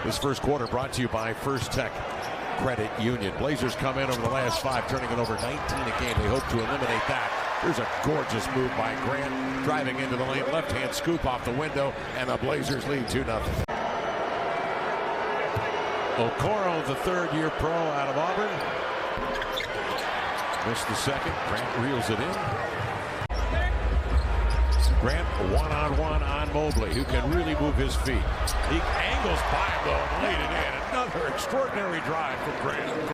This first quarter brought to you by First Tech Credit Union. Blazers come in over the last 5, turning it over 19 a game. They hope to eliminate that. Here's a gorgeous move by Grant, driving into the lane, left-hand scoop off the window, and the Blazers lead 2-0. Okoro, the third-year pro out of Auburn. Missed the second. Grant reels it in. Grant one-on-one on Mobley, who can really move his feet. He angles by him, though, and laid it in. Another extraordinary drive from Grant.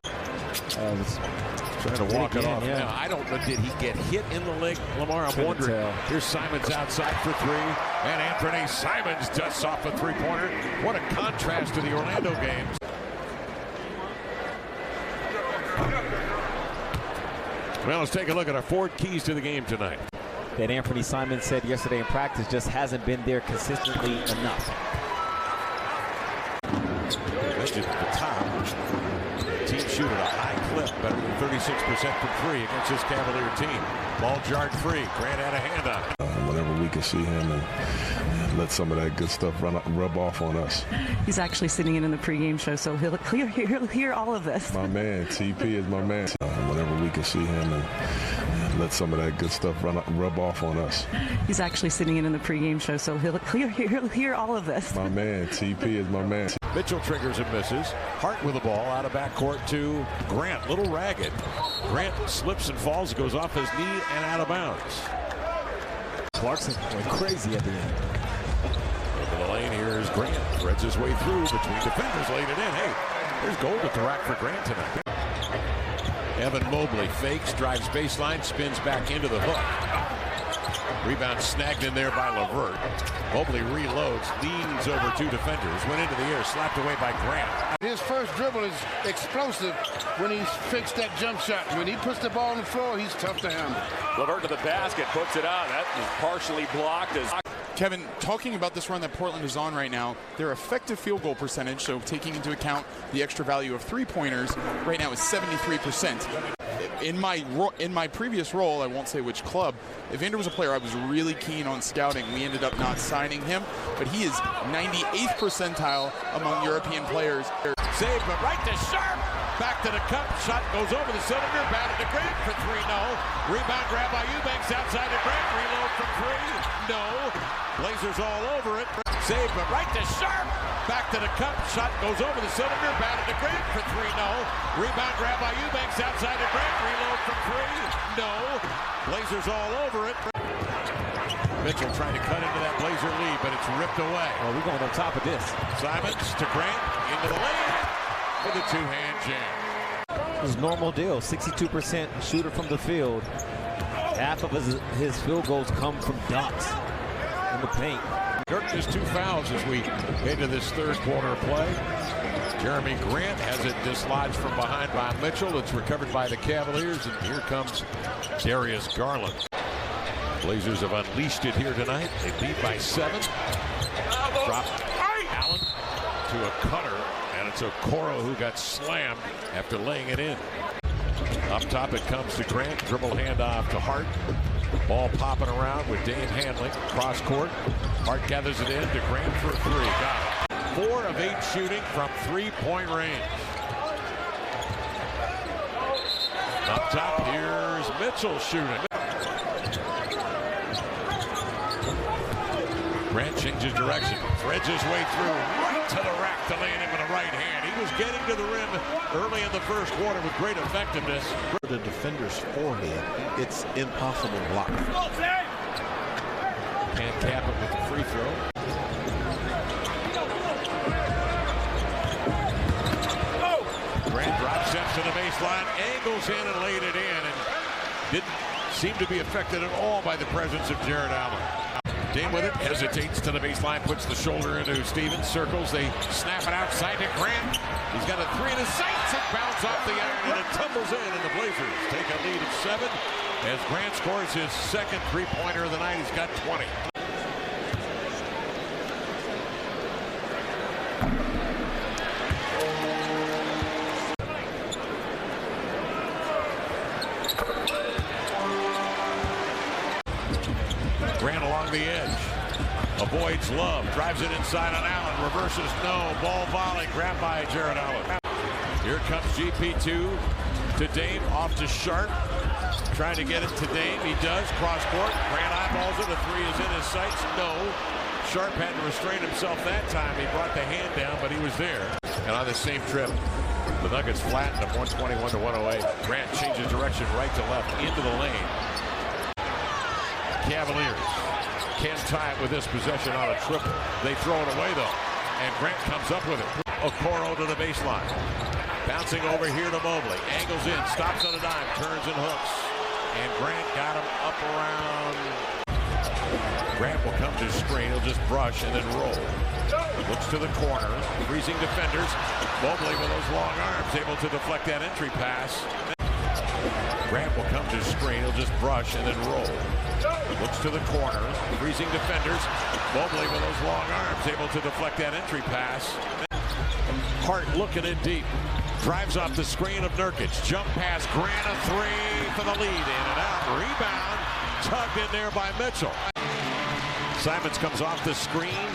Trying to walk it off. Yeah. Now, I don't know, did he get hit in the leg, Lamar? I'm wondering. Here's Simons outside for three, and Anthony Simons dusts off a three-pointer. What a contrast to the Orlando games. Well, let's take a look at our 4 keys to the game tonight. That Anthony Simons said yesterday in practice just hasn't been there consistently enough. Mentioned at the top, the team shoot at a high clip, better than 36% from 3 against this Cavalier team. Ball jarred free. Grant had a hand on. Whenever we can see him and let some of that good stuff rub off on us. He's actually sitting in the pregame show, so he'll hear all of this. My man, TP is my man. Whenever we can see him and let some of that good stuff rub off on us. He's actually sitting in the pregame show, so he'll hear all of this. My man, TP is my man. Mitchell triggers and misses. Hart with the ball out of backcourt to Grant. Little ragged. Grant slips and falls, goes off his knee and out of bounds. Clarkson went crazy at the end. Over the lane, here's Grant. Threads his way through between defenders, laid it in. Hey, there's gold at the rack for Grant tonight. Evan Mobley fakes, drives baseline, spins back into the hook. Rebound snagged in there by LeVert. Mobley reloads, leans over 2 defenders, went into the air, slapped away by Grant. His first dribble is explosive when he fixed that jump shot. When he puts the ball on the floor, he's tough to handle. LeVert to the basket, puts it out. That is partially blocked. Kevin, talking about this run that Portland is on right now, their effective field goal percentage, so taking into account the extra value of 3-pointers, right now is 73%. In my previous role, I won't say which club, Evander was a player I was really keen on scouting. We ended up not signing him, but he is 98th percentile among European players. Save, but right to Sharp. Back to the cup. Shot goes over the cylinder. Batted to Grant for 3. No. Rebound grab by Eubanks outside to Grant. Reload from 3. No. Blazers all over it. Save, but right to Sharp. Back to the cup. Shot goes over the cylinder. Batted to Grant for 3. No. Rebound grab by Eubanks outside to Grant. Reload from 3. No. Blazers all over it. Mitchell trying to cut into that Blazer lead, but it's ripped away. Oh, we're going on top of this. Simons to Grant into the lane with a 2-hand jam. His normal deal, 62% shooter from the field. Half of his field goals come from dunks in the paint. Dirk just 2 fouls as we get into this third quarter of play. Jerami Grant has it dislodged from behind by Mitchell. It's recovered by the Cavaliers, and here comes Darius Garland. Blazers have unleashed it here tonight. They lead by 7. Drop Allen to a cutter, and it's Okoro who got slammed after laying it in. Up top it comes to Grant. Dribble handoff to Hart. Ball popping around with Dame handling. Cross court. Hart gathers it in to Grant for 3. Got it. 4 of 8 shooting from 3-point range. Up top, here's Mitchell shooting. Grant changes direction, threads his way through, right to the rack to lay it in with a right hand. He was getting to the rim early in the first quarter with great effectiveness. The defender's forehead, it's impossible to block. Can't cap it with the free throw. Grant drop steps to the baseline, angles in and laid it in, and didn't seem to be affected at all by the presence of Jared Allen. Dame with it, hesitates to the baseline, puts the shoulder into Stevens, circles, they snap it outside to Grant. He's got a 3 in his sights, it bounces off the iron and it tumbles in, and the Blazers take a lead of 7 as Grant scores his second 3-pointer of the night. He's got 20. Grant along the edge, avoids Love, drives it inside on Allen, reverses, no. Ball volley, grabbed by Jerami. Here comes GP2 to Dame, off to Sharp. Trying to get it to Dame, he does. Cross court, Grant eyeballs it, the three is in his sights, no. Sharp had to restrain himself that time. He brought the hand down, but he was there. And on the same trip, the Nuggets flattened them 121 to 108. Grant changes direction right to left into the lane. Cavaliers can't tie it with this possession on a triple. They throw it away though, and Grant comes up with it. Okoro to the baseline. Bouncing over here to Mobley. Angles in, stops on a dime, turns and hooks. And Grant got him up around. Grant will come to screen. He'll just brush and then roll. Looks to the corner. Freezing defenders. Mobley with those long arms able to deflect that entry pass. Grant will come to screen. He'll just brush and then roll. Looks to the corner. Freezing defenders. Mobley with those long arms able to deflect that entry pass. Hart looking in deep. Drives off the screen of Nurkic. Jump pass. Grant a three for the lead. In and out. Rebound. Tugged in there by Mitchell. Simons comes off the screen.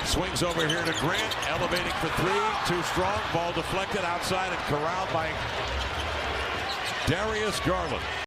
Swings over here to Grant. Elevating for three. Too strong. Ball deflected outside and corralled by Darius Garland.